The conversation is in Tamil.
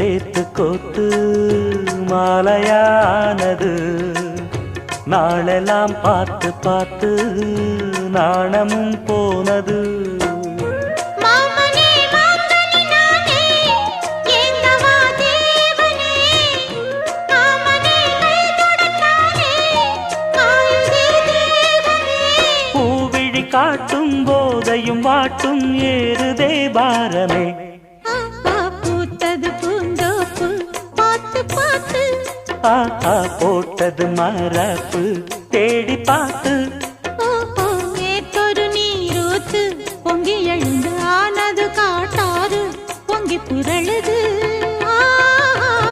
சேத்து கோத்து மாலையானது நாளெல்லாம் பார்த்து பார்த்து நாணமும் போனது பூவிழி காட்டும் போதையும் வாட்டும் ஏறுதே பாரமே போட்டது மரப்பு தேடி பார்த்து